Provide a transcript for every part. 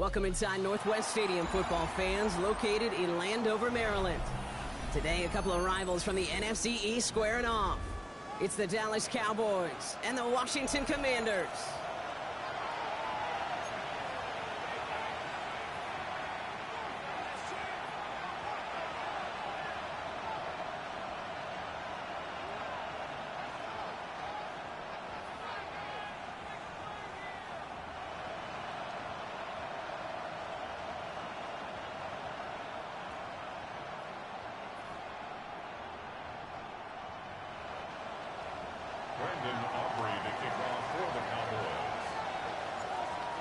Welcome inside Northwest Stadium, football fans, located in Landover, Maryland. Today, a couple of rivals from the NFC East squaring off. It's the Dallas Cowboys and the Washington Commanders.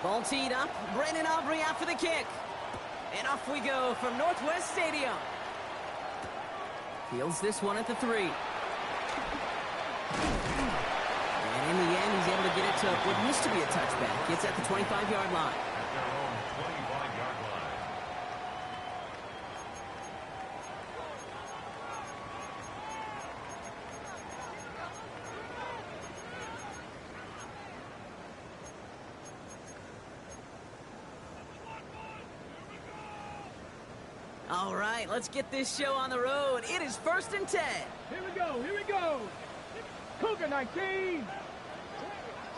Ball teed up. Brandon Aubrey out for the kick. And off we go from Northwest Stadium. Fields this one at the 3. And in the end, he's able to get it to what used to be a touchback. Gets at the 25-yard line. All right, let's get this show on the road. It is 1st and 10. Here we go. Cougar 19.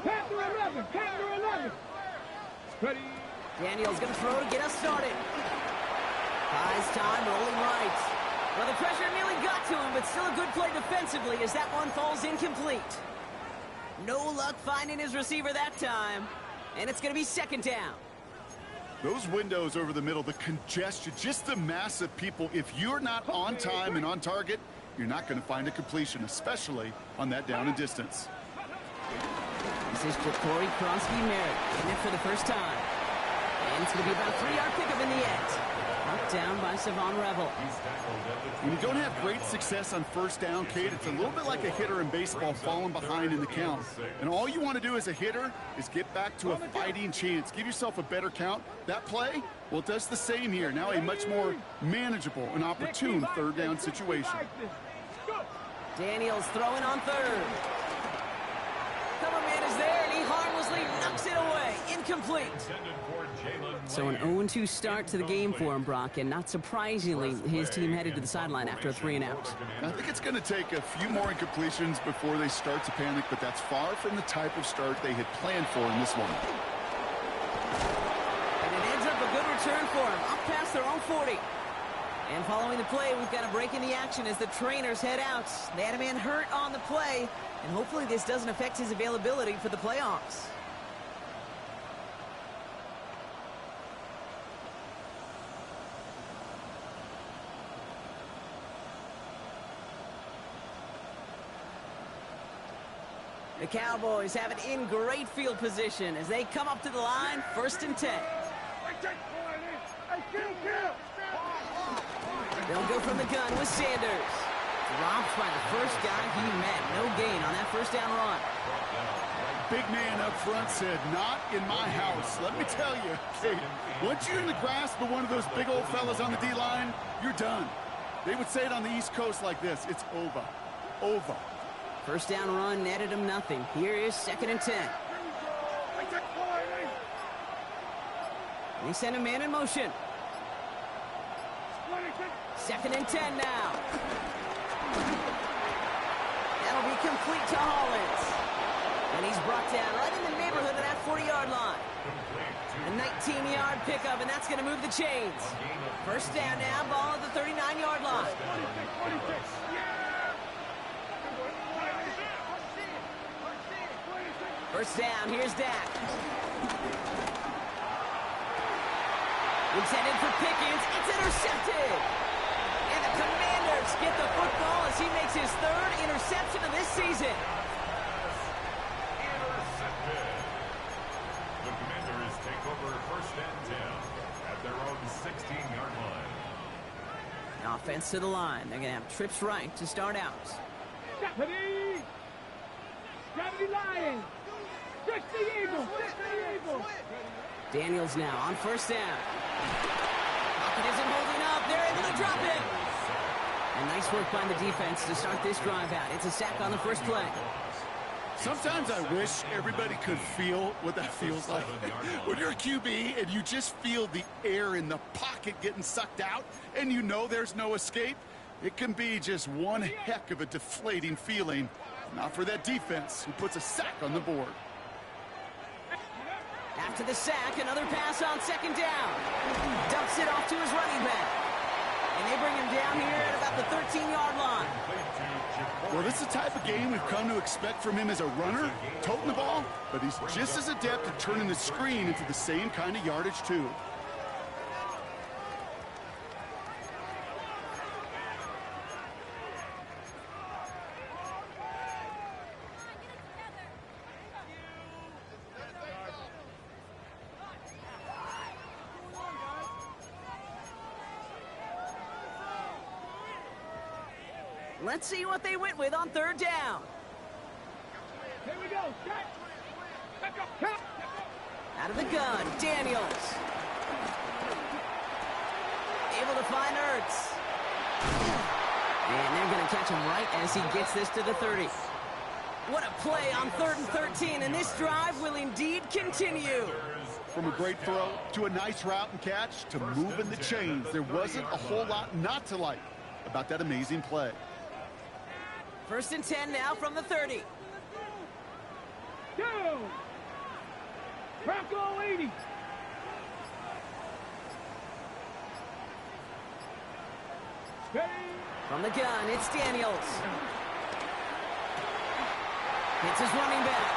Panther 11, Panther 11. Ready. Daniel's going to throw to get us started. Buys time, rolling right. Well, the pressure nearly got to him, but still a good play defensively as that one falls incomplete. No luck finding his receiver that time, and it's going to be 2nd down. Those windows over the middle, the congestion, just the mass of people. If you're not on time and on target, you're not going to find a completion, especially on that down and distance. This is Ja'Cory Kronsky-Merritt getting it for the first time. And it's going to be about a 3-yard pickup in the end. Knocked down by Savon Revel. When you don't have great success on 1st down, Kate, it's a little bit like a hitter in baseball falling behind in the count. And all you want to do as a hitter is get back to a fighting chance. Give yourself a better count. That play, well, it does the same here. Now a much more manageable and opportune 3rd down situation. Daniels throwing on 3rd. Cover man is there, and he harmlessly knocks it away. Incomplete. So an 0-2 start to the game for him, Brock, and not surprisingly, his team headed to the sideline after a 3-and-out. I think it's going to take a few more incompletions before they start to panic, but that's far from the type of start they had planned for in this one. And it ends up a good return for him, up past their own 40. And following the play, we've got a break in the action as the trainers head out. They had a man hurt on the play, and hopefully this doesn't affect his availability for the playoffs. The Cowboys have it in great field position as they come up to the line, 1st and 10. They'll go from the gun with Sanders. Dropped by the first guy he met. No gain on that 1st down run. Big man up front said, not in my house. Let me tell you, Kate, once you're in the grasp of one of those big old fellas on the D-line, you're done. They would say it on the East Coast like this. It's over. Over. 1st down run netted him nothing. Here is 2nd and 10. They send a man in motion. 2nd and 10 now. That'll be complete to Hollins. And he's brought down right in the neighborhood of that 40-yard line. A 19-yard pickup, and that's going to move the chains. 1st down now, ball at the 39-yard line. First down, here's Dak. Intended for Pickens, it's intercepted. And the Commanders get the football as he makes his 3rd interception of this season. Intercepted. The Commanders take over 1st and 10 at their own 16-yard line. Offense to the line. They're going to have trips right to start out. Stephanie! Stephanie Lions! Switch the Eagles! Switch the Eagles! Daniels now on 1st down. Pocket isn't holding up. They're able to drop it. And nice work by the defense to start this drive out. It's a sack on the first play. Sometimes I wish everybody could feel what that feels like. When you're a QB and you just feel the air in the pocket getting sucked out and you know there's no escape, it can be just one heck of a deflating feeling. Not for that defense who puts a sack on the board. After the sack, another pass on second down. Dumps it off to his running back. And they bring him down here at about the 13-yard line. Well, this is the type of game we've come to expect from him as a runner, toting the ball, but he's just as adept at turning the screen into the same kind of yardage, too. Let's see what they went with on third down. Here we go. Set. Back up. Cut. Out of the gun, Daniels. Able to find Ertz. And they're going to catch him right as he gets this to the 30. What a play on 3rd and 13, and this drive will indeed continue. From a great throw to a nice route and catch to moving the chains, there wasn't a whole lot not to like about that amazing play. 1st and 10 now from the 30. Go. Bronco 80. Ready. From the gun, it's Daniels. Hits his running back.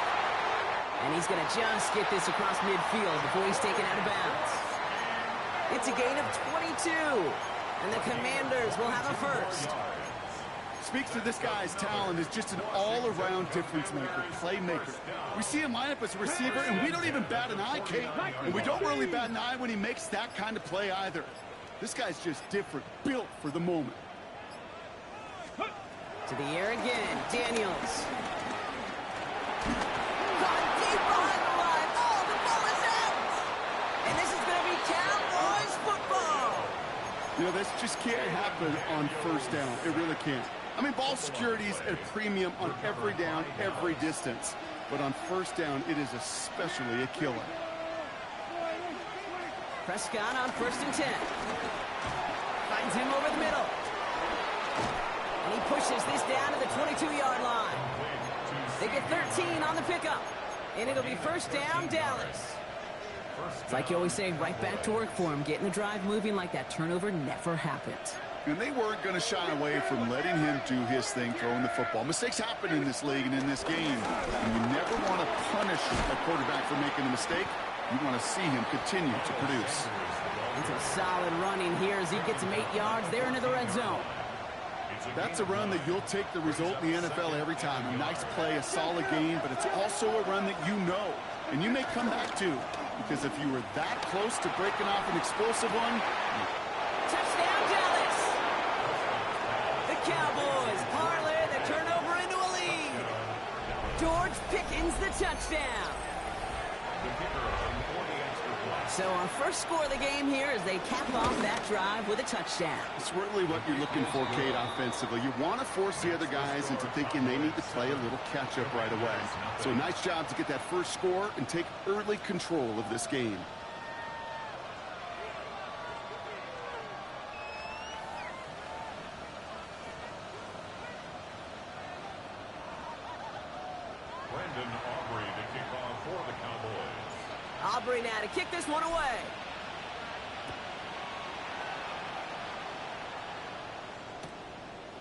And he's going to just get this across midfield before he's taken out of bounds. It's a gain of 22. And the Commanders will have a first. Speaks to this guy's talent as just an all-around difference maker, playmaker. We see him line up as a receiver, and we don't even bat an eye, Kate. And we don't really bat an eye when he makes that kind of play either. This guy's just different, built for the moment. To the air again, Daniels. Caught deep behind the line. Oh, the ball is out! And this is going to be Cowboys football. You know, this just can't happen on first down. It really can't. I mean, ball security is at a premium on every down, every distance. But on first down, it is especially a killer. Prescott on 1st and 10. Finds him over the middle. And he pushes this down to the 22-yard line. They get 13 on the pickup. And it'll be first down, Dallas. It's like you always say, right back to work for him. Getting the drive moving like that turnover never happened. And they weren't going to shy away from letting him do his thing, throwing the football. Mistakes happen in this league and in this game. And you never want to punish a quarterback for making a mistake. You want to see him continue to produce. It's a solid running here as he gets him 8 yards there into the red zone. That's a run that you'll take the result in the NFL every time. A nice play, a solid game, but it's also a run that you know. And you may come back to, because if you were that close to breaking off an explosive one. Touchdown, Dallas! The Cowboys parlay the turnover into a lead. George Pickens the touchdown. So our first score of the game here as they cap off that drive with a touchdown. It's really what you're looking for, Kate, offensively. You want to force the other guys into thinking they need to play a little catch-up right away. So a nice job to get that first score and take early control of this game. Aubrey now to kick this one away.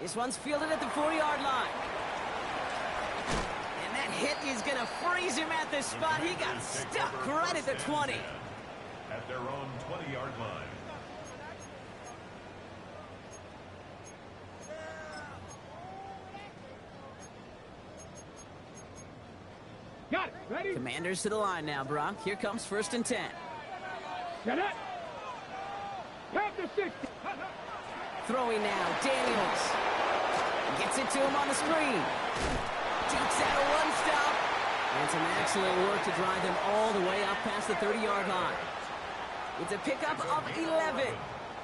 This one's fielded at the 4-yard line. And that hit is going to freeze him at the spot. He got stuck right at the 20. At their own 20-yard line. Got it. Ready? Commanders to the line now, Brock. Here comes 1st and 10. Set it. Pass the 60. Throwing now, Daniels. Gets it to him on the screen. Jukes out a one-stop. And some excellent work to drive them all the way up past the 30-yard line. It's a pickup of 11.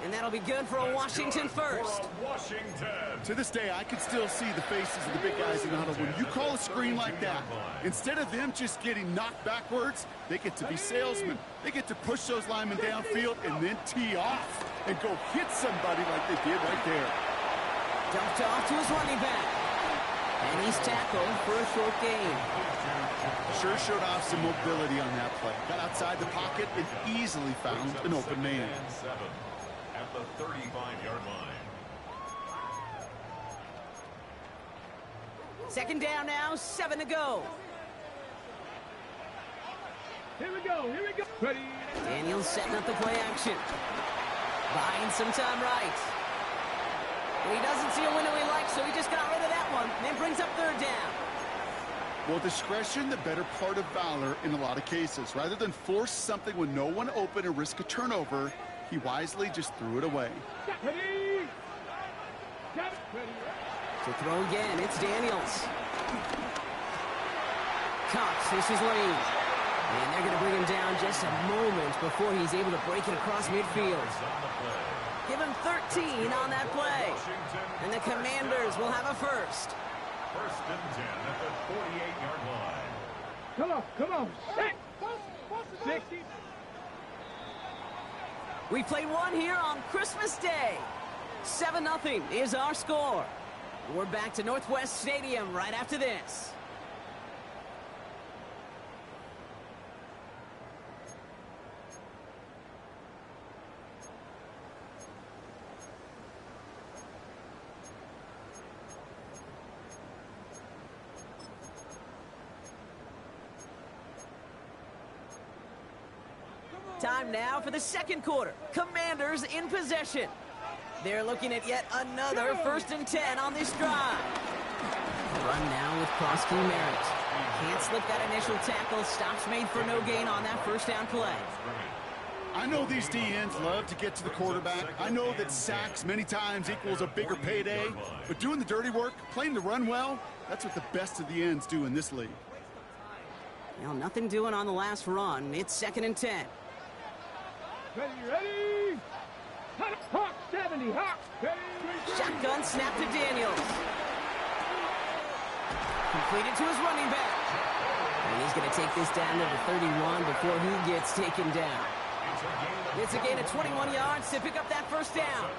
And that'll be good for a Washington first. Washington. To this day, I can still see the faces of the big guys in the huddle. When you call a screen like that, instead of them just getting knocked backwards, they get to be salesmen. They get to push those linemen downfield and then tee off and go hit somebody like they did right there. Dumped off to his running back. And he's tackled for a short gain. Sure showed off some mobility on that play. Got outside the pocket and easily found an open man. At the 35-yard line. Second down now, 7 to go. Here we go. Ready. Daniels setting up the play action. Buying some time right. And he doesn't see a window he likes, so he just got rid of that one. And then brings up third down. Well, discretion, the better part of valor in a lot of cases. Rather than force something with no one open and risk a turnover, he wisely just threw it away. Ready. To throw again, it's Daniels. Cox, this is Lane. And they're going to bring him down just a moment before he's able to break it across midfield. Give him 13 on that play. And the Commanders will have a first. First and 10 at the 48-yard line. Come on. 60. We played one here on Christmas Day. 7-0 is our score. We're back to Northwest Stadium right after this. Time now for the second quarter. Commanders in possession. They're looking at yet another 1st and 10 on this drive. Run now with Krosky Merritt. Can't slip that initial tackle. Stops made for no gain on that first down play. I know these DNs love to get to the quarterback. I know that sacks many times equals a bigger payday. But doing the dirty work, playing the run well, that's what the best of the ends do in this league. Well, nothing doing on the last run. It's 2nd and 10. Ready. Hawk 70. Hawk. Ready. Shotgun snap to Daniels. Completed to his running back. And he's going to take this down to the 31 before he gets taken down. It's a gain of 21 yards to pick up that first down.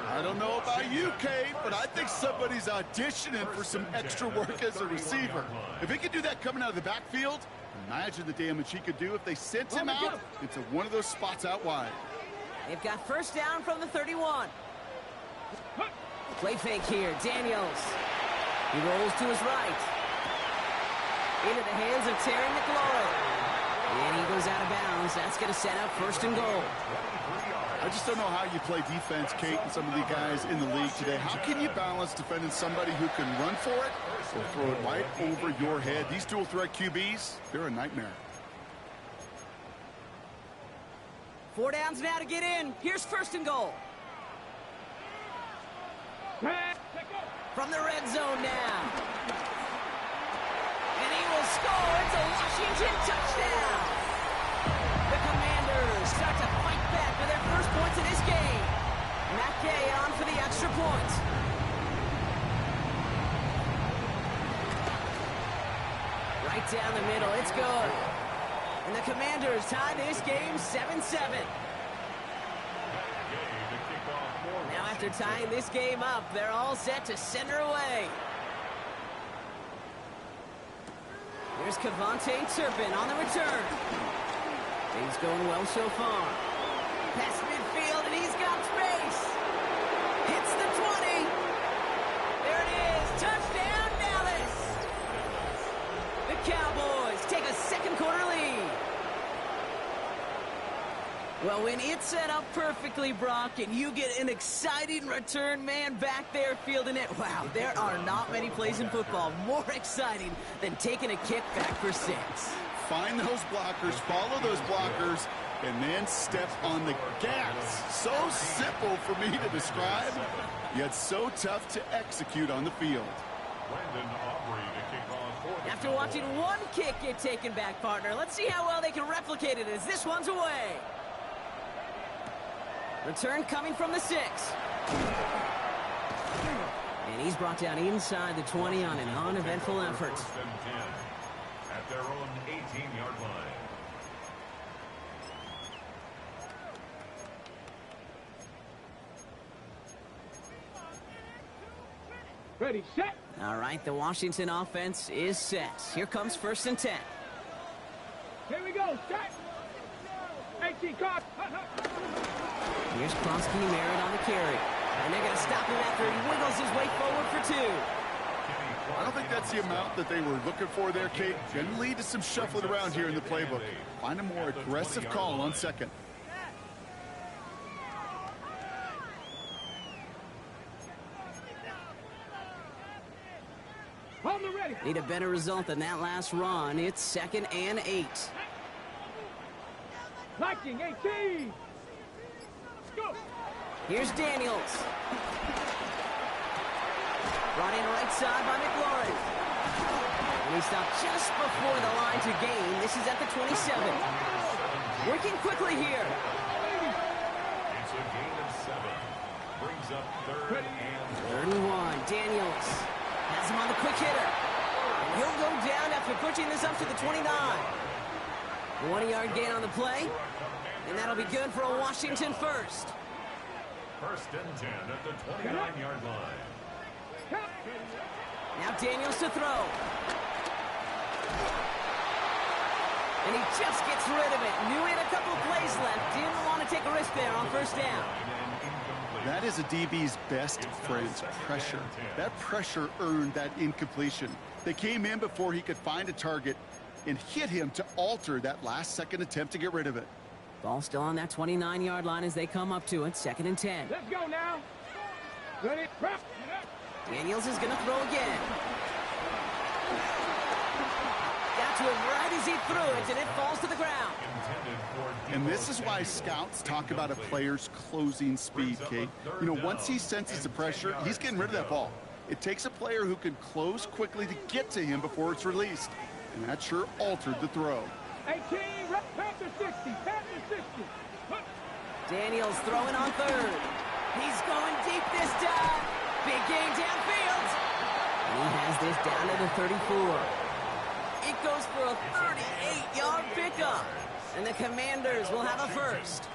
I don't know about you, Kate, but I think somebody's auditioning for some extra work as a receiver. If he could do that coming out of the backfield, imagine the damage he could do if they sent him out into one of those spots out wide. They've got first down from the 31. Play fake here, Daniels. He rolls to his right. Into the hands of Terry McLaurin. And he goes out of bounds. That's going to set up 1st and goal. I just don't know how you play defense, Kate, and some of the guys in the league today. How can you balance defending somebody who can run for it or throw it right over your head? These dual threat QBs, they're a nightmare. 4 downs now to get in. Here's 1st and goal. From the red zone now. And he will score. It's a Washington touchdown. The Commanders start to fight back with their first points in this game. Matt Gay on for the extra point. Right down the middle. It's good. And the Commanders tie this game 7-7. Now after tying this game up, they're all set to send her away. Here's Cavante Turpin on the return. Things going well so far. Past midfield, and he's got space. Hits the 20. There it is. Touchdown, Dallas. The Cowboys take a second quarter lead. Well, when it's set up perfectly, Brock, and you get an exciting return man back there fielding it, wow, there are not many plays in football more exciting than taking a kick back for 6. Find those blockers, follow those blockers, and then step on the gas. So simple for me to describe, yet so tough to execute on the field. After watching one kick get taken back, partner, let's see how well they can replicate it as this one's away. Return coming from the 6. And he's brought down inside the 20 on an uneventful effort. First and 10 at their own 18-yard line. Ready, set. All right, the Washington offense is set. Here comes 1st and 10. Here we go, set. 18 caught. Here's Kronsky Merritt on the carry. And they're going to stop him after he wiggles his way forward for 2. I don't think that's the amount that they were looking for there, Kate. Can lead to some shuffling around here in the playbook. Find a more aggressive call on 2nd. Hold them ready. Need a better result than that last run. It's 2nd and 8. Liking 18. Go. Here's Daniels. Brought in right side by McLaurin. And he stopped just before the line to gain. This is at the 27. Working quickly here. It's a gain of 7. Brings up 3rd and 3rd and 1. Daniels has him on the quick hitter. And he'll go down after pushing this up to the 29. 20-yard gain on the play. And that'll be good for a Washington first. 1st and 10 at the 29-yard line. Now Daniels to throw. And he just gets rid of it. Knew he had a couple plays left. Didn't want to take a risk there on 1st down. That is a DB's best friend's pressure. That pressure earned that incompletion. They came in before he could find a target and hit him to alter that last-second attempt to get rid of it. Ball still on that 29-yard line as they come up to it. 2nd and 10. Let's go now. Ready, prep. Daniels is going to throw again. Got to him right as he threw it, and it falls to the ground. And this is why scouts talk about a player's closing speed, Kate. You know, once he senses the pressure, he's getting rid of that ball. It takes a player who can close quickly to get to him before it's released. And that sure altered the throw. 18, Panther 60, Panther 60. Daniels throwing on 3rd. He's going deep this time. Big gain downfield. And he has this down to the 34. It goes for a 38-yard pickup. And the Commanders will have a first.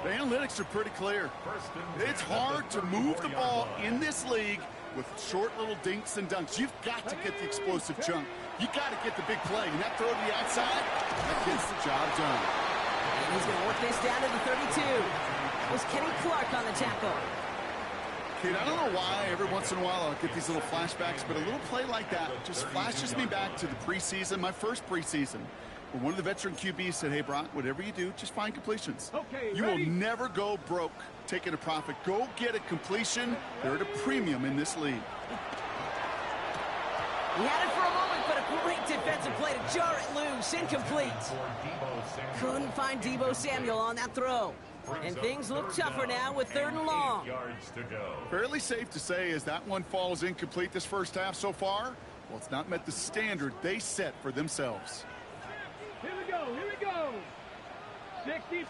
The analytics are pretty clear. It's hard to move the ball in this league with short little dinks and dunks. You've got to get the explosive chunk. You got to get the big play. And that throw to the outside, that gets the job done. And he's going to work this down to the 32. It was Kenny Clark on the tackle. Kid, I don't know why every once in a while I'll get these little flashbacks, but a little play like that just flashes me back to the preseason, my first preseason, where one of the veteran QBs said, hey, Brock, whatever you do, just find completions. Okay, you ready? will never go broke taking a profit. Go get a completion. They're at a premium in this league. He had it for a moment, but a great defensive play to jar it loose. Incomplete. Couldn't find Deebo Samuel on that throw. And things look tougher now with 3rd and long. Fairly safe to say as that one falls incomplete this first half so far, well, it's not met the standard they set for themselves. Here we go, here we go. 60.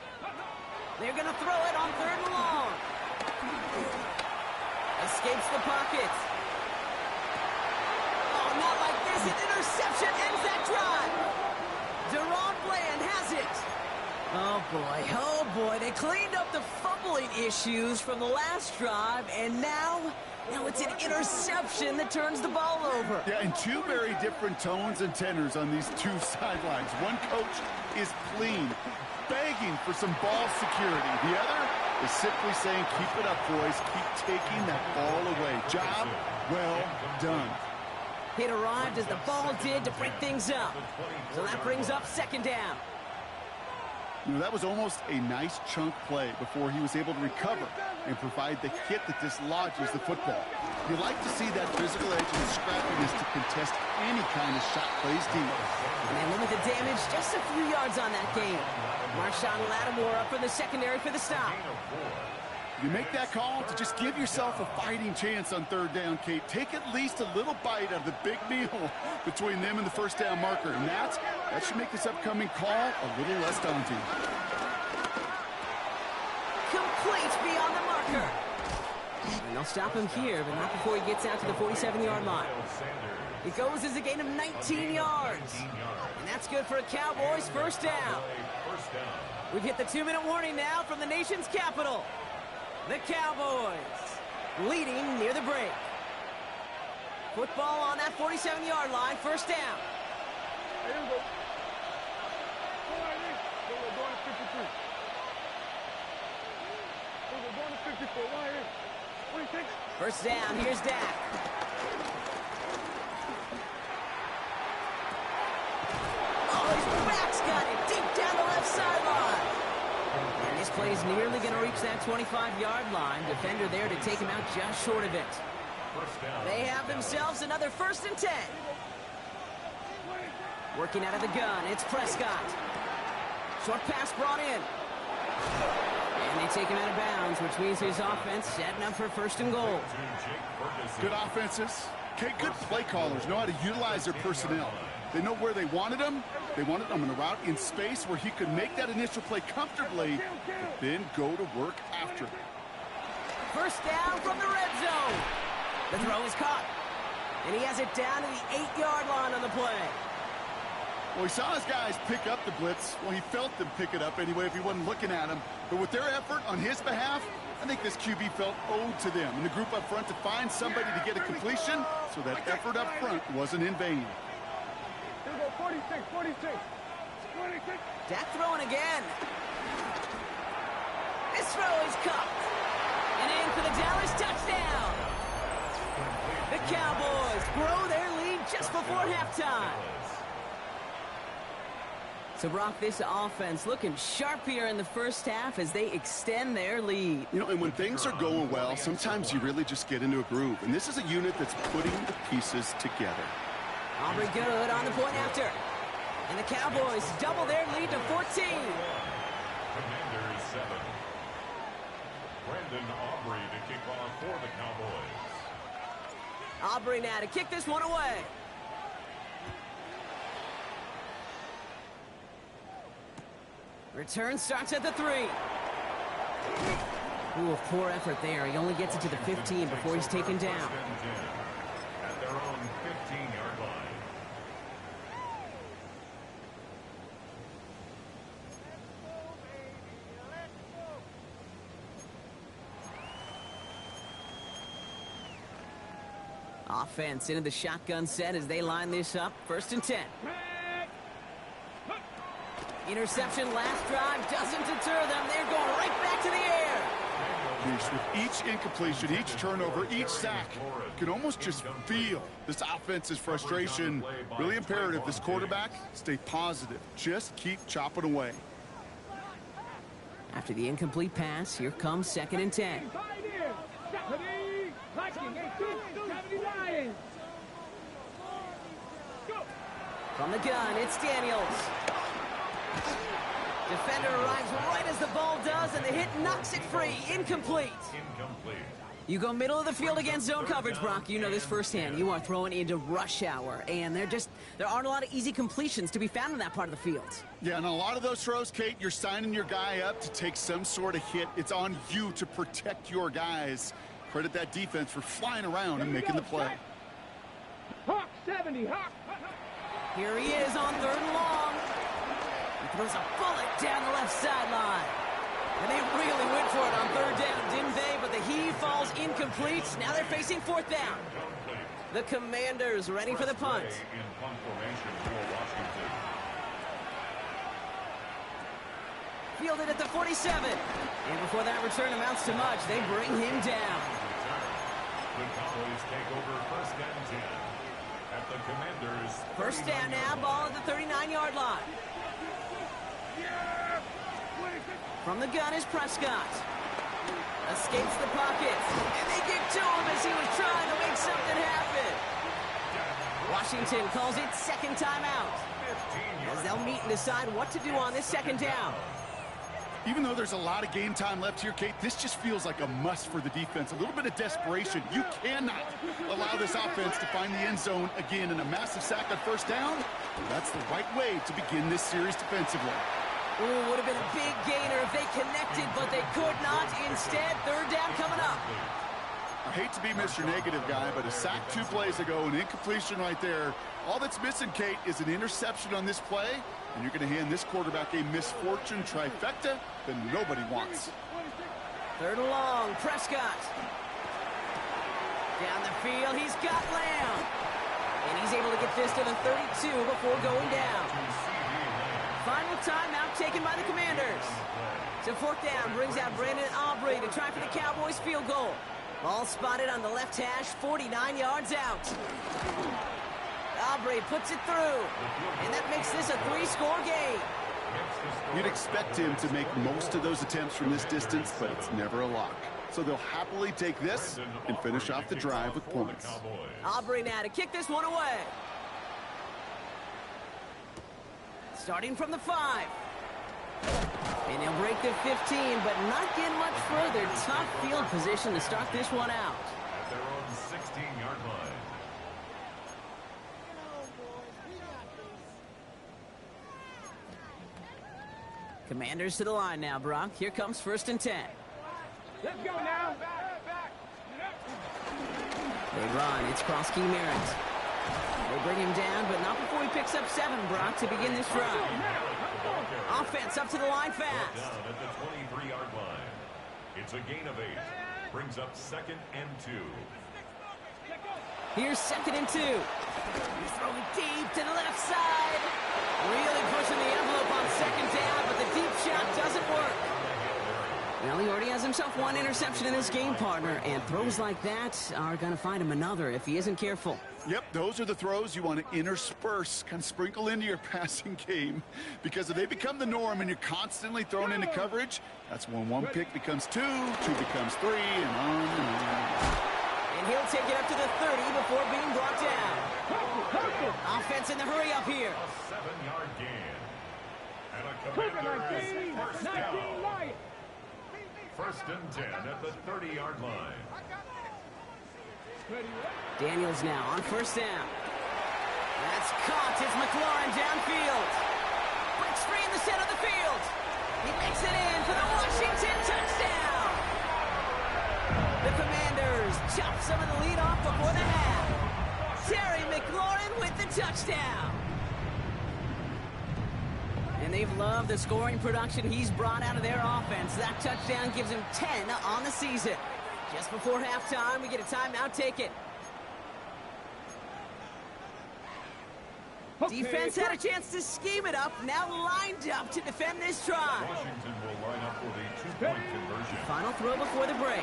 They're going to throw it on 3rd and long. Escapes the pocket. Oh, not like this. An interception ends that drive. Deron Bland has it. Oh boy, they cleaned up the fumbling issues from the last drive, and now it's an interception that turns the ball over. Yeah, and two very different tones and tenors on these two sidelines. One coach is clean, begging for some ball security. The other is simply saying, keep it up, boys. Keep taking that ball away. Job well done. It arrived as the ball did to break things up. So that brings up 2nd down. You know, that was almost a nice chunk play before he was able to recover and provide the hit that dislodges the football. You like to see that physical edge and scrappiness to contest any kind of shot plays deep. And they limit the damage just a few yards on that game. Marshawn Lattimore up in the secondary for the stop. You make that call to just give yourself a fighting chance on 3rd down, Kate. Take at least a little bite of the big meal between them and the 1st down marker. And that should make this upcoming call a little less daunting. complete beyond the marker. And they'll stop him here, but not before he gets out to the 47-yard line. It goes as a gain of 19 yards. And that's good for a Cowboys first down. We've hit the 2-minute warning now from the nation's capital. The Cowboys leading near the break. Football on that 47-yard line, first down. Here we go. Go right here. We're going to 53. We're going to 54. Right here. 46. First down, here's Dak. Oh, his back's got it deep down the left sideline. And this play is nearly going to reach that 25-yard line. Defender there to take him out just short of it. They have themselves another 1st and 10. Working out of the gun, it's Prescott. Short pass brought in. And they take him out of bounds, which means his offense setting up for 1st and goal. Good offenses. Okay, good play callers know how to utilize their personnel. They know where they wanted him. They wanted him in a route in space where he could make that initial play comfortably, but then go to work after. First down from the red zone. The throw is caught. And he has it down to the 8-yard line on the play. Well, he saw his guys pick up the blitz. Well, he felt them pick it up anyway if he wasn't looking at him. But with their effort on his behalf, I think this QB felt owed to them and the group up front to find somebody to get a completion, so that effort up front wasn't in vain. Here we go, 46, 46. 46. Dak throwing again. This throw is caught. And in for the Dallas touchdown. The Cowboys grow their lead just before halftime. So, Brock, this offense looking sharp here in the first half as they extend their lead. You know, and when things are going well, sometimes you really just get into a groove. And this is a unit that's putting the pieces together. Aubrey good on the point after. And the Cowboys double their lead to 14. Commanders 7. Brandon Aubrey to kick off for the Cowboys. Aubrey now to kick this one away. Return starts at the 3. Ooh, a poor effort there. He only gets it to the 15 before he's taken down. At their own 15-yard line. Offense into the shotgun set as they line this up. 1st and 10. Interception last drive doesn't deter them. They're going right back to the air. With each incompletion, each turnover, each sack, you can almost just feel this offense's frustration. Really imperative this quarterback stay positive. Just keep chopping away. After the incomplete pass, here comes 2nd and 10. From the gun, it's Daniels. Defender arrives right as the ball does, and the hit knocks it free. Incomplete. You go middle of the field against zone coverage, Brock. You know this firsthand. You are throwing into rush hour, and there aren't a lot of easy completions to be found in that part of the field. Yeah, and a lot of those throws, Kate, you're signing your guy up to take some sort of hit. It's on you to protect your guys. Credit that defense for flying around and making the play. Hawk 70, Hawk. Here he is on 3rd and long. He throws a bullet down the left sideline. And they really went for it on 3rd down, didn't they? But the heave falls incomplete. Now they're facing 4th down. The Commanders ready for the punt. Fielded at the 47. And before that return amounts to much, they bring him down. The Cowboys take over 1st and 10 at the Commanders. 1st down now, ball at the 39-yard line. From the gun is Prescott. Escapes the pocket. And they get to him as he was trying to make something happen. Washington calls it 2nd timeout. As they'll meet and decide what to do on this 2nd down. Even though there's a lot of game time left here, Kate, this just feels like a must for the defense. A little bit of desperation. You cannot allow this offense to find the end zone again in a massive sack on 1st down. That's the right way to begin this series defensively. Ooh, would have been a big gainer if they connected, but they could not. Instead, third down coming up. I hate to be Mr. Negative guy, but a sack 2 plays ago, an incompletion right there. All that's missing, Kate, is an interception on this play, and you're going to hand this quarterback a misfortune trifecta that nobody wants. Third and long, Prescott. Down the field, he's got Lamb. And he's able to get this to the 32 before going down. Final timeout taken by the Commanders. So fourth down brings out Brandon Aubrey to try for the Cowboys field goal. Ball spotted on the left hash, 49 yards out. Aubrey puts it through, and that makes this a 3-score game. You'd expect him to make most of those attempts from this distance, but it's never a lock. So they'll happily take this and finish off the drive with points. Aubrey now to kick this one away. Starting from the 5. And he'll break the 15, but not get much further. Tough field position to start this one out. At their own 16-yard line. Commanders to the line now, Brock. Here comes 1st and 10. Let's go now. They run. It's Krosky Merritt. They bring him down, but not before he picks up 7, Brock, to begin this drive. Offense up to the line fast. Down at the 23-yard line. It's a gain of 8. Brings up 2nd and 2. Here's 2nd and 2. He's throwing deep to the left side. Really pushing the envelope on 2nd down, but the deep shot doesn't work. Well, he already has himself 1 interception in this game, partner, and throws like that are going to find him another if he isn't careful. Yep, those are the throws you want to intersperse, kind of sprinkle into your passing game, because if they become the norm and you're constantly thrown into coverage, that's when 1 pick becomes 2, 2 becomes 3, and on and on. And he'll take it up to the 30 before being brought down. Offense in the hurry up here. A 7-yard gain. And a Commander's first down. 1st and 10 at the 30-yard line. Daniels now on 1st down. That's caught. It's McLaurin downfield. Breaks free in the center of the field. He makes it in for the Washington touchdown. The Commanders chop some of the lead off before the half. Terry McLaurin with the touchdown. And they've loved the scoring production he's brought out of their offense. That touchdown gives him 10 on the season. Just before halftime, we get a timeout taken. Defense had a chance to scheme it up, now lined up to defend this drive. Washington will line up with a 2-point conversion. Final throw before the break.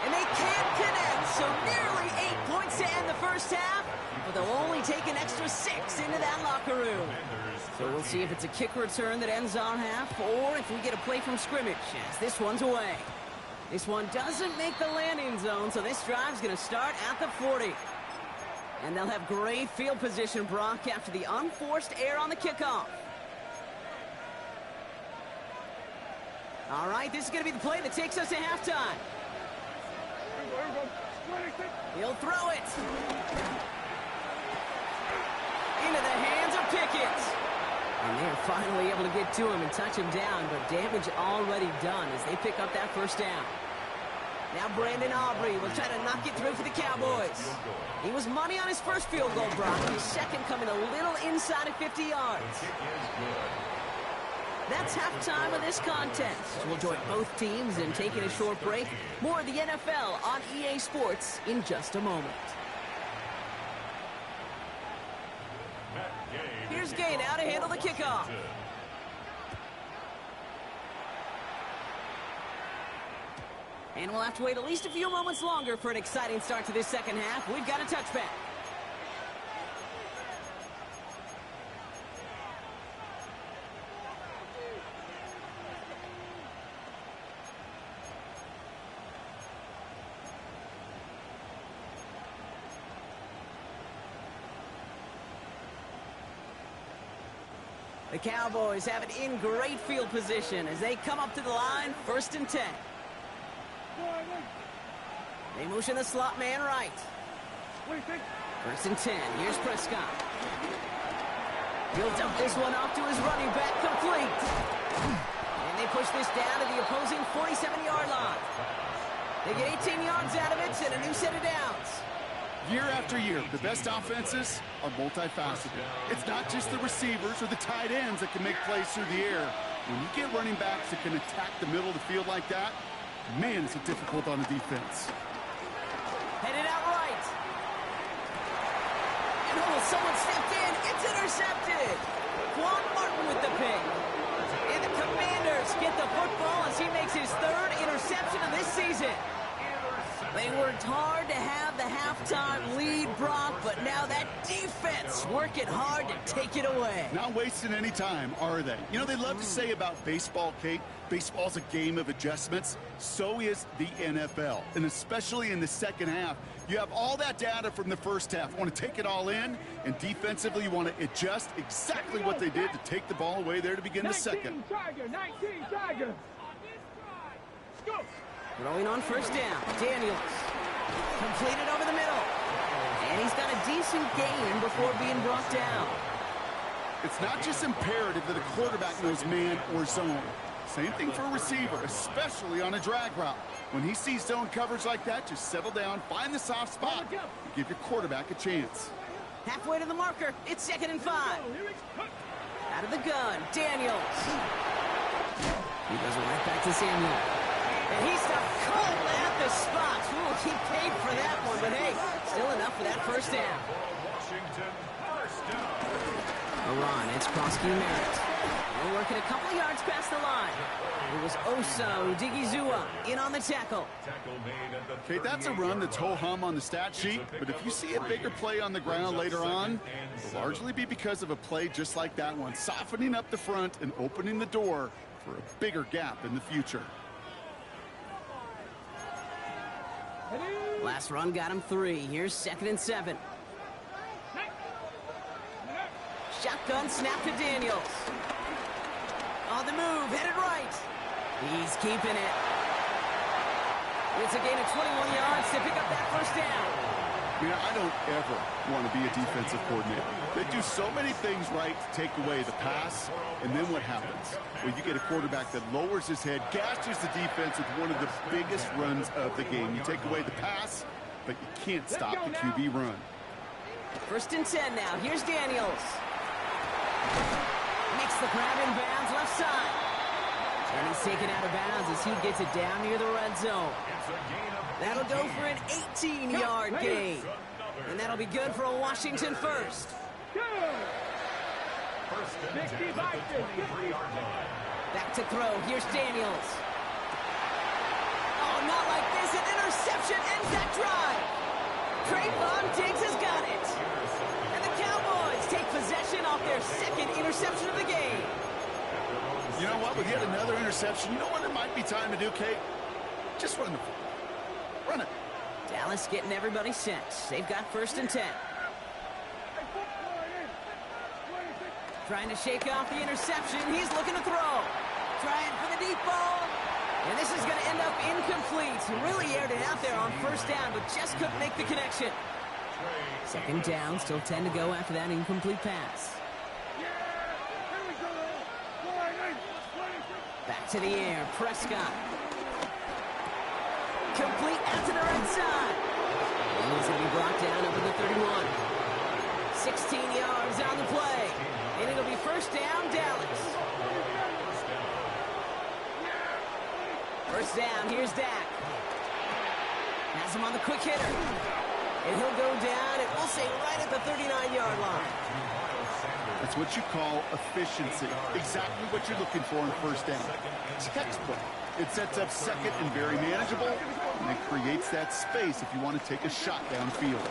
And they can't connect, so nearly 8 points to end the first half, but they'll only take an extra 6 into that locker room. So we'll see if it's a kick return that ends our half, or if we get a play from scrimmage, as this one's away. This one doesn't make the landing zone, so this drive's going to start at the 40. And they'll have great field position, Brock, after the unforced error on the kickoff. All right, this is going to be the play that takes us to halftime. He'll throw it. Into the hands of Pickett. And they're finally able to get to him and touch him down, but damage already done as they pick up that 1st down. Now Brandon Aubrey will try to knock it through for the Cowboys. He was money on his first field goal, Brock. His second coming a little inside of 50 yards. That's halftime of this contest. We'll join both teams in taking a short break. More of the NFL on EA Sports in just a moment. Here's Gay now to handle the kickoff. And we'll have to wait at least a few moments longer for an exciting start to this second half. We've got a touchback. The Cowboys have it in great field position as they come up to the line, 1st and 10. They motion the slot man right. 1st and 10. Here's Prescott. He'll dump this one off to his running back, complete. And they push this down to the opposing 47-yard line. They get 18 yards out of it and a new set of downs. Year after year, the best offenses are multifaceted. It's not just the receivers or the tight ends that can make plays through the air. When you get running backs that can attack the middle of the field like that, man, it's difficult on the defense. Headed out right. And someone stepped in. It's intercepted. Juan Martin with the pick. And the Commanders get the football as he makes his third interception of this season. They worked hard to have the halftime lead, Brock, but now that defense working hard to take it away. Not wasting any time, are they? You know, they love to say about baseball, Kate, baseball's a game of adjustments. So is the NFL, and especially in the second half. You have all that data from the first half. You want to take it all in, and defensively you want to adjust exactly what they did to take the ball away there to begin the second. 19 Tiger. Go. Throwing on first down, Daniels. Completed over the middle. And he's got a decent gain before being brought down. It's not just imperative that a quarterback knows man or zone. Same thing for a receiver, especially on a drag route. When he sees zone coverage like that, just settle down, find the soft spot, and give your quarterback a chance. Halfway to the marker, it's 2nd and 5. Out of the gun, Daniels. He goes right back to Samuel. And he's stopped cold at the spot. Ooh, he paid for that one, but hey, still enough for that first down. Washington, first down. Iran, it's Krosky Merritt. We're working a couple yards past the line. It was Osa Odigizua in on the tackle. Okay, that's a run that's ho-hum on the stat sheet, but if you see a bigger play on the ground later on, it'll largely be because of a play just like that one, softening up the front and opening the door for a bigger gap in the future. Last run got him 3. Here's 2nd and 7. Shotgun snap to Daniels. On the move, headed right. He's keeping it. It's a gain of 21 yards to pick up that first down. You know, I don't ever want to be a defensive coordinator. They do so many things right to take away the pass, and then what happens? Well, you get a quarterback that lowers his head, gashes the defense with one of the biggest runs of the game. You take away the pass, but you can't stop the QB run. 1st and 10 now. Here's Daniels. Makes the grab in bounds left side. And he's taken out of bounds as he gets it down near the red zone. That'll go for an 18-yard gain. And that'll be good for a Washington first. Back to throw. Here's Daniels. Oh, not like this. An interception ends that drive. Trayvon Diggs has got it. And the Cowboys take possession off their 2nd interception of the game. You know what? With yet another interception, you know what it might be time to do, Kate? Just run the football. Run it. Dallas getting everybody set. They've got 1st and 10. Trying to shake off the interception. He's looking to throw. Trying for the deep ball. And this is going to end up incomplete. Really aired it out there on 1st down, but just couldn't make the connection. 2nd down, still 10 to go after that incomplete pass. Back to the air, Prescott. Complete out to the right side. And he's going to be brought down over the 31. 16 yards on the play. And it'll be 1st down, Dallas. 1st down, here's Dak. Has him on the quick hitter. And he'll go down, and we'll say right at the 39-yard line. That's what you call efficiency. Exactly what you're looking for in 1st down. Textbook. It sets up 2nd and very manageable, and it creates that space if you want to take a shot downfield.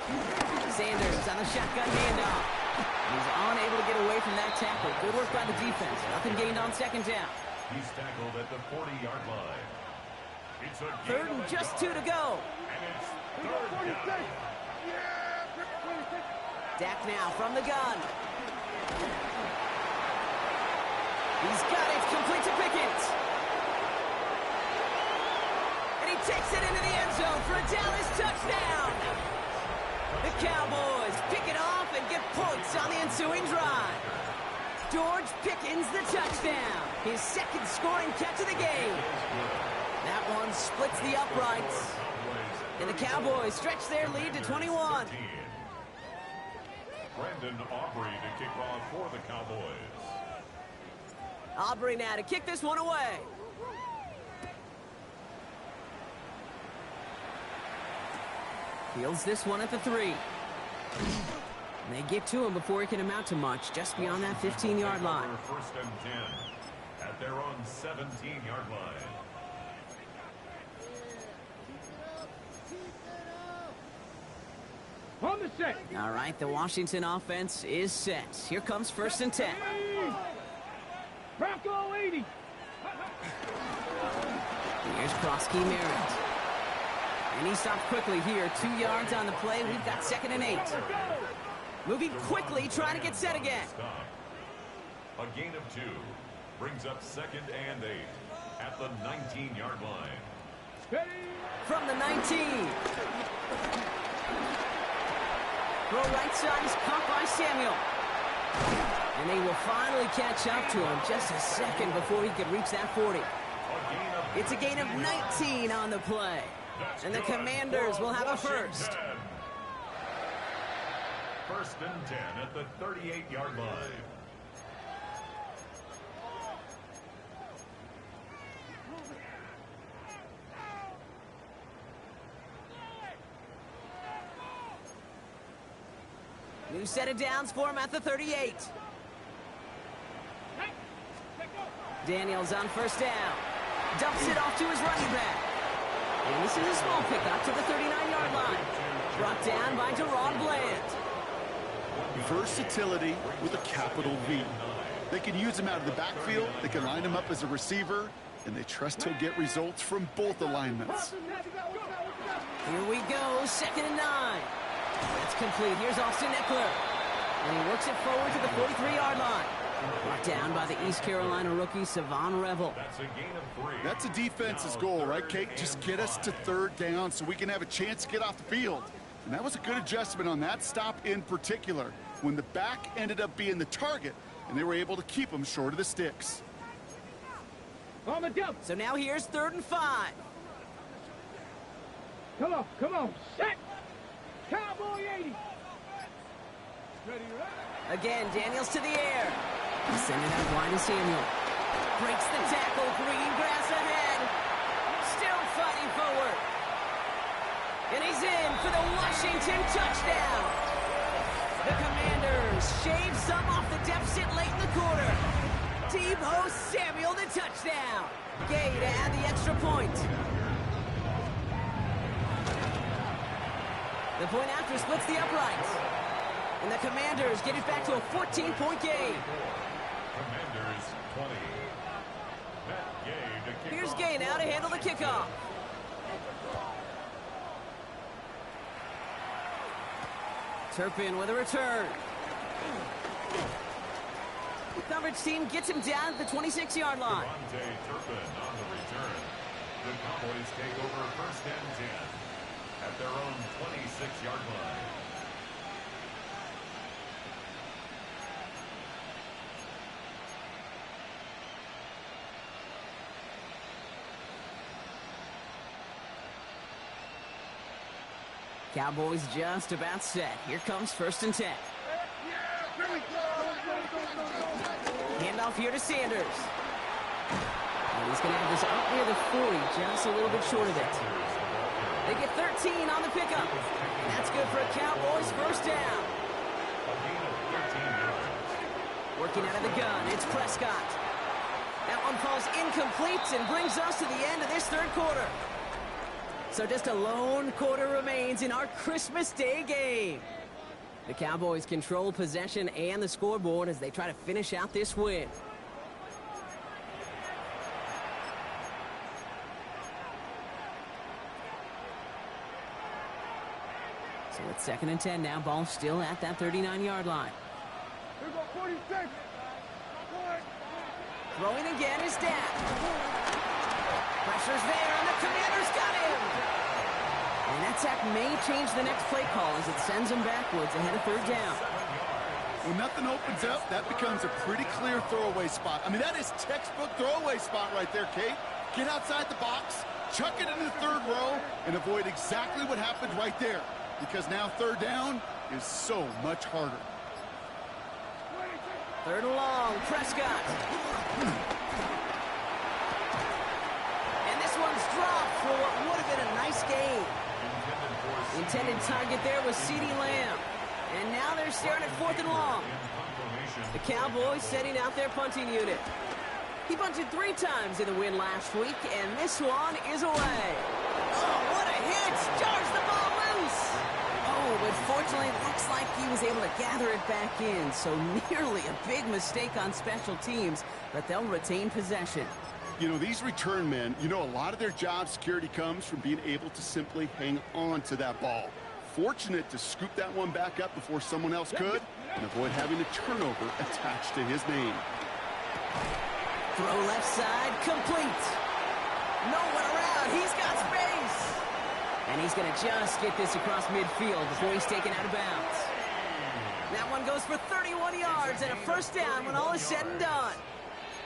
Sanders on the shotgun handoff. He's unable to get away from that tackle. Good work by the defense. Nothing gained on 2nd down. He's tackled at the 40-yard line. It's a 3rd and just 2 to go. And it's 3rd down. Dak now from the gun. He's got it, complete to Pickens. And he takes it into the end zone for a Dallas touchdown. The Cowboys pick it off and get points on the ensuing drive. George Pickens the touchdown. His second scoring catch of the game. That one splits the uprights. And the Cowboys stretch their lead to 21. Brandon Aubrey to kick off for the Cowboys. Aubrey now to kick this one away. Fields this one at the 3. And they get to him before he can amount to much, just beyond that 15-yard line. First and 10 at their own 17-yard line. On the set. All right, the Washington offense is set. Here comes first and 10. Bronco 80. Here's Krosky Merritt. And he stops quickly here. 2 yards on the play. We've got second and 8. Moving quickly, trying to get set again. A gain of 2 brings up second and 8 at the 19-yard line. From the 19. Throw right side is caught by Samuel. And they will finally catch up to him just a second before he could reach that 40. It's a gain of 19 on the play. And the Commanders will have a first. First and 10 at the 38-yard line. New set of downs for him at the 38. Daniels on first down. Dumps it off to his running back. And this is a small pickup to the 39-yard line. Brought down by Gerard Bland. Versatility with a capital V. They can use him out of the backfield, they can line him up as a receiver, and they trust he'll get results from both alignments. Here we go, second and 9. That's complete. Here's Austin Eckler. And he works it forward to the 43-yard line. Brought down by the East Carolina rookie, Savon Revel. That's a gain of 3. That's a defense's goal, right, Kate? Just get us to third down so we can have a chance to get off the field. And that was a good adjustment on that stop in particular, when the back ended up being the target, and they were able to keep him short of the sticks. On the jump. So now here's third and 5. Come on. Set. Cowboy 80. Ready, right? Again, Daniels to the air. Send it out wide to Samuel. Breaks the tackle. Green grass ahead. Still fighting forward. And he's in for the Washington touchdown. The Commanders shave some off the deficit late in the quarter. Deebo Samuel the touchdown. Gay to add the extra point. The point after splits the uprights. And the Commanders get it back to a 14-point game. Commanders 20. Matt Gay to kick Here's off. Gay now to handle the kickoff. Turpin with a return. The coverage team gets him down at the 26-yard line. Turpin on the return. The Cowboys take over first and 10 at their own 26-yard line. Cowboys just about set. Here comes first and 10. Handoff here to Sanders. And he's going to have this up near the 40, just a little bit short of it. They get 13 on the pickup. That's good for a Cowboys first down. Working out of the gun, it's Prescott. That one falls incomplete and brings us to the end of this third quarter. So just a lone quarter remains in our Christmas Day game. The Cowboys control possession and the scoreboard as they try to finish out this win. So it's second and 10 now. Ball still at that 39-yard line. Here we go, 46. Throwing again is Dak. Pressure's there, and the Commanders got him. And that sack may change the next play call as it sends him backwards ahead of third down. When nothing opens up, that becomes a pretty clear throwaway spot. I mean, that is textbook throwaway spot right there, Kate. Get outside the box, chuck it in the third row, and avoid exactly what happened right there. Because now third down is so much harder. Third and long, Prescott. And this one's dropped for what would have been a nice gain. The intended target there was CeeDee Lamb. And now they're staring at fourth and long. The Cowboys setting out their punting unit. He punted 3 times in the win last week, and this one is away. Oh, what a hit! Jars the ball loose! Oh, but fortunately, it looks like he was able to gather it back in. So nearly a big mistake on special teams, but they'll retain possession. You know, these return men, a lot of their job security comes from being able to simply hang on to that ball. Fortunate to scoop that one back up before someone else could and avoid having a turnover attached to his name. Throw left side, complete. No one around, he's got space. And he's going to just get this across midfield before he's taken out of bounds. That one goes for 31 yards and a first down when all is said and done.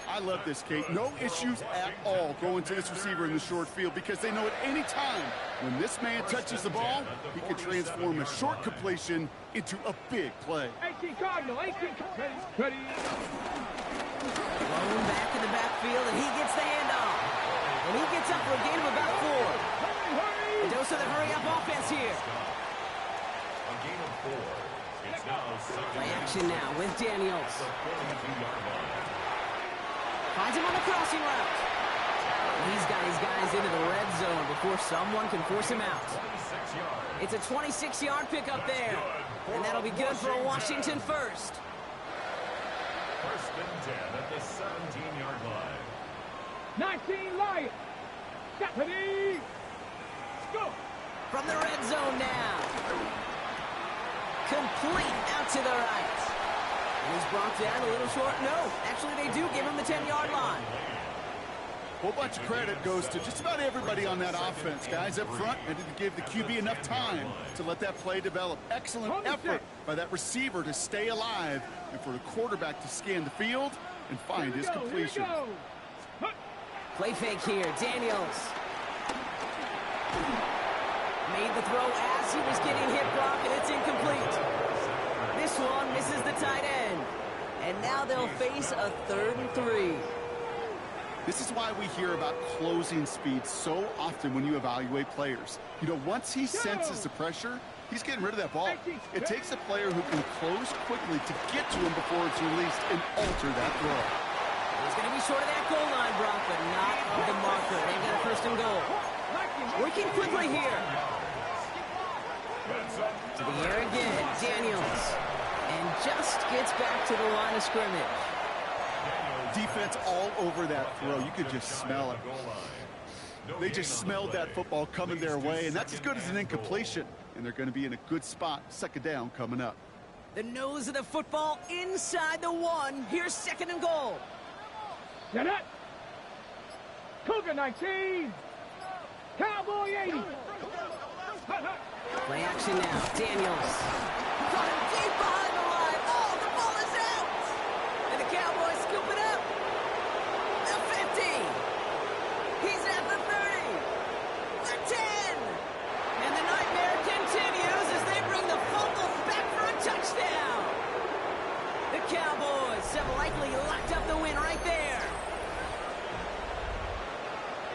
I love this, Kate. No issues at all going to this receiver in the short field because they know at any time when this man touches the ball, he can transform a short completion into a big play. 18 Cardinal, 18 Ready. Thrown back in the backfield, and he gets the handoff. And he gets up for a gain of about 4. A dose of the hurry-up offense here. A gain of 4. It's now Play action now with Daniels. Finds him on the crossing route. He's got his guys into the red zone before someone can force him out. It's a 26-yard pickup there. And that'll be good for a Washington first. First and 10 at the 17-yard line. 19 Lions. Stephanie. Go. From the red zone now. Complete out to the right. And he's brought down a little short. No, actually they do give him the 10-yard line. A whole bunch of credit goes to just about everybody on that offense. Guys up front and to give the QB enough time to let that play develop. Excellent effort by that receiver to stay alive and for the quarterback to scan the field and find his completion. Play fake here, Daniels. Made the throw as he was getting hit, Brock, and it's incomplete. This one misses the tight end. And now they'll face a 3rd and 3. This is why we hear about closing speed so often when you evaluate players. Once he senses the pressure, he's getting rid of that ball. It takes a player who can close quickly to get to him before it's released and alter that throw. He's going to be short of that goal line, Brock, but not of the marker. They've got a 1st and goal. Working quickly here. To the air again, Daniels. And just gets back to the line of scrimmage. Defense all over that throw. You could just smell it. They just smelled that football coming their way, and that's as good as an incompletion. And they're going to be in a good spot. 2nd down coming up. The nose of the football inside the 1. Here's 2nd and goal. Get it. Cougar 19. Cowboy 80. Play action now. Daniels. Caught him deep behind the line. Oh, the ball is out. And the Cowboys scoop it up. The 50. He's at the 30. The 10. And the nightmare continues as they bring the fumble back for a touchdown. The Cowboys have likely locked up the win right there.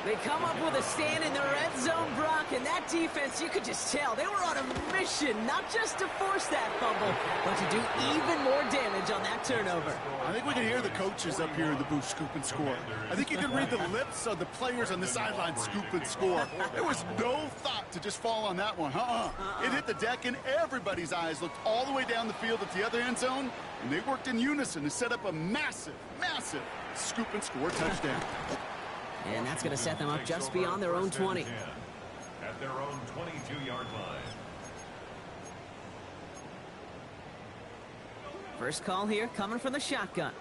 They come up with a stand in the red zone, Brock, and that defense, you could just tell, they were on a mission, not just to force that fumble, but to do even more damage on that turnover. I think we can hear the coaches up here in the booth scoop and score. I think you can read the lips of the players on the sideline scoop and score. There was no thought to just fall on that one. It hit the deck, and everybody's eyes looked all the way down the field at the other end zone, and they worked in unison to set up a massive, massive scoop and score touchdown. And that's going to set them up just beyond their own 20. At their own 22-yard line. First call here coming from the shotgun.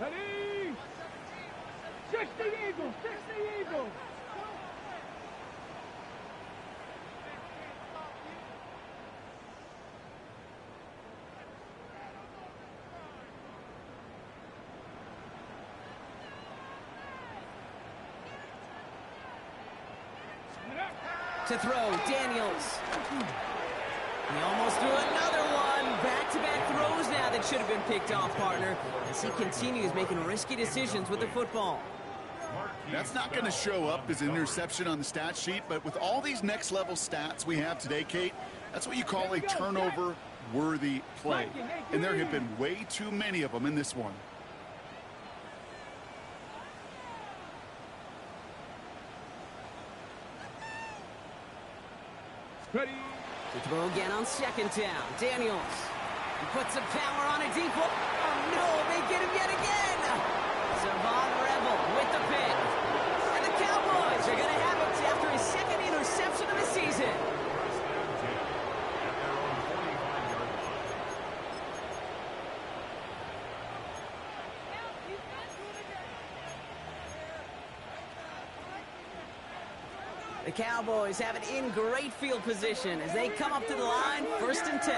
Ready. 60 Eagles. 60 Eagles. To throw, Daniels. He almost threw another one. Back-to-back throws now that should have been picked off, partner, as he continues making risky decisions with the football. That's not going to show up as an interception on the stat sheet, but with all these next-level stats we have today, Kate, that's what you call a turnover-worthy play. And there have been way too many of them in this one. Ready. To throw again on second down. Daniels. He puts some power on a deep one. Oh, no, they get him yet again. Savon Rebel with the pick. And the Cowboys are going to have it after his second interception of the season. The Cowboys have it in great field position as they come up to the line, 1st and 10.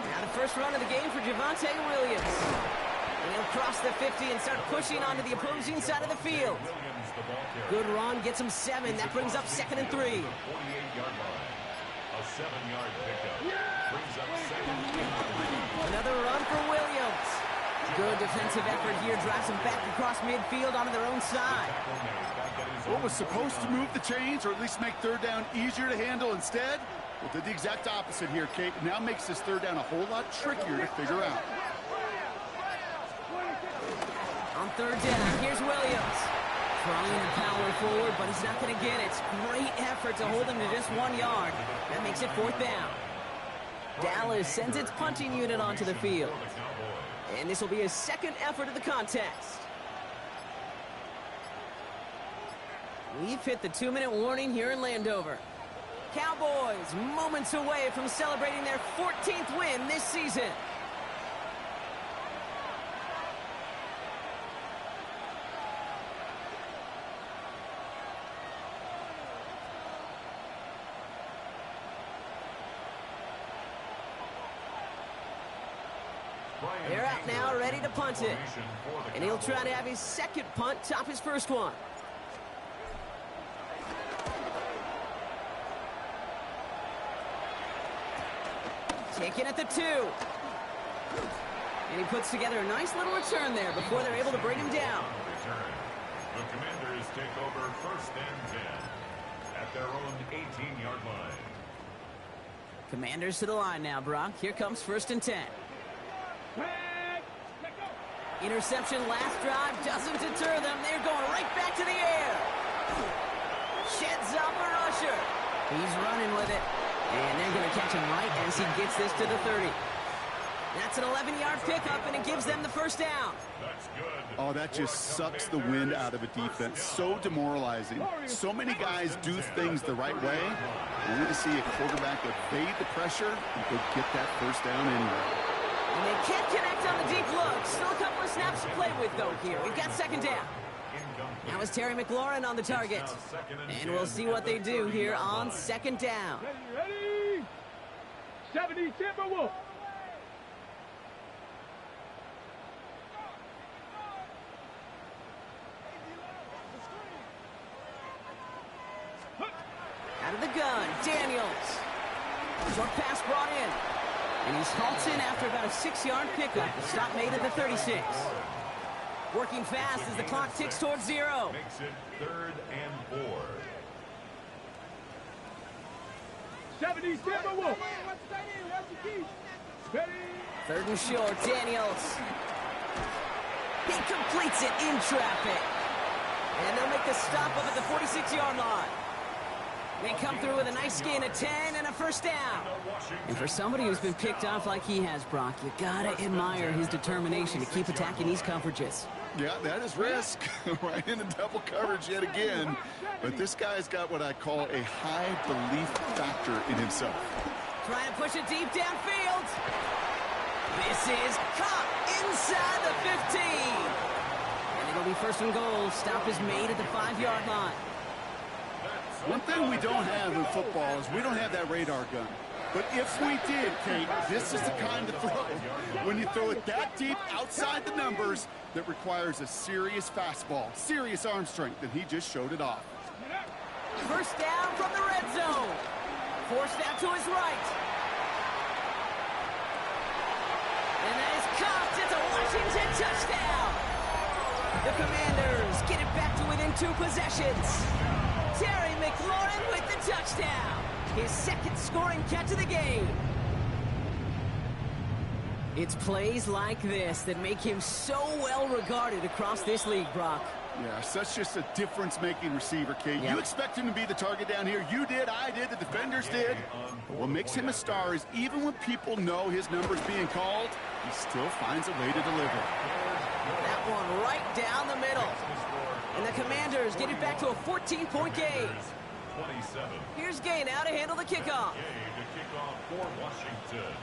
Now the first run of the game for Javonte Williams. And he'll cross the 50 and start pushing onto the opposing side of the field. Good run, gets him 7. That brings up 2nd and 3. A 7-yard pickup brings up 2nd and 3. Another run for Williams. Good defensive effort here, drives them back across midfield onto their own side. What was supposed to move the chains or at least make 3rd down easier to handle instead? Well, did the exact opposite here, Kate. It now makes this 3rd down a whole lot trickier to figure out. On 3rd down, here's Williams. Trying to power forward, but he's not going to get it. It's great effort to hold him to just 1 yard. That makes it 4th down. Dallas sends its punting unit onto the field. And this will be his 2nd effort of the contest. We've hit the 2-minute warning here in Landover. Cowboys moments away from celebrating their 14th win this season. They're out now, ready to punt it. And he'll try to have his 2nd punt top his 1st one. Taken at the 2. And he puts together a nice little return there before they're able to bring him down. The Commanders take over 1st and 10 at their own 18-yard line. Commanders to the line now, Brock. Here comes 1st and 10. Interception last drive doesn't deter them. They're going right back to the air. Sheds off the rusher. He's running with it. And they're going to catch him right as he gets this to the 30. That's an 11-yard pickup, and it gives them the 1st down. That's good. Oh, that just sucks the wind out of a defense. So demoralizing. So many guys do things the right way. Only to see a quarterback evade the pressure and go get that 1st down anyway. And they can't connect on the deep look. Still a couple of snaps to play with, though, here. We've got 2nd down. Now is Terry McLaurin on the target. And we'll see what they do here on 2nd down. Ready? 70 Timberwolves. Out of the gun, Daniels. Short pass brought in. And he's halted in after about a 6-yard pickup. The stop made at the 36. Working fast as the clock ticks towards 0. Makes it 3rd and 4. 70 Timberwolves. Ready? 3rd and short, Daniels. He completes it in traffic. And they'll make the stop up at the 46-yard line. They come through with a nice gain of 10 and a 1st down. And for somebody who's been picked off like he has, Brock, you gotta admire his determination to keep attacking these coverages. Yeah, that is risk. Right into double coverage yet again. But this guy's got what I call a high belief factor in himself. Trying to push it deep downfield. This is caught inside the 15. And it'll be 1st and goal. Stop is made at the 5-yard line. One thing we don't have in football is we don't have that radar gun. But if we did, Kate, this is the kind of throw, when you throw it that deep outside the numbers, that requires a serious fastball, serious arm strength, and he just showed it off. First down from the red zone. Forced out to his right. And that is caught. It's a Washington touchdown. The Commanders get it back to within 2 possessions. Terry McLaurin with the touchdown. His second scoring catch of the game. It's plays like this that make him so well regarded across this league, Brock. Yeah, such just a difference-making receiver, Kate. Yep. You expect him to be the target down here. You did, I did, the defenders did. But what makes him a star is even when people know his number's being called, he still finds a way to deliver. That one right down the middle. And the Commanders get it back to a 14-point game. 27. Here's Gay now to handle the kickoff. Gay to kick off for Washington.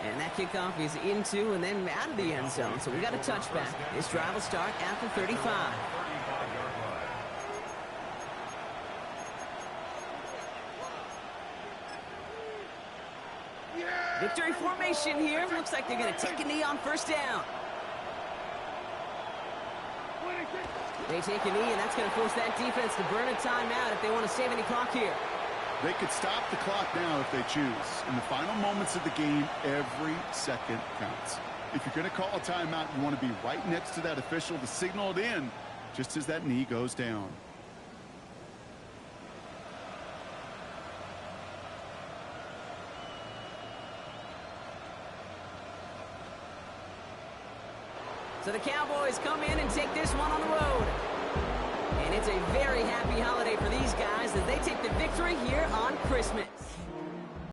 And that kickoff is into and then out of the end zone. So we got a touchback. This drive will start at the 35. 35-yard line. Victory formation here. Looks like they're going to take a knee on first down. They take a knee, and that's going to force that defense to burn a timeout if they want to save any clock here. They could stop the clock now if they choose. In the final moments of the game, every second counts. If you're going to call a timeout, you want to be right next to that official to signal it in just as that knee goes down. So the Cowboys come in and take this one on the road. And it's a very happy holiday for these guys as they take the victory here on Christmas.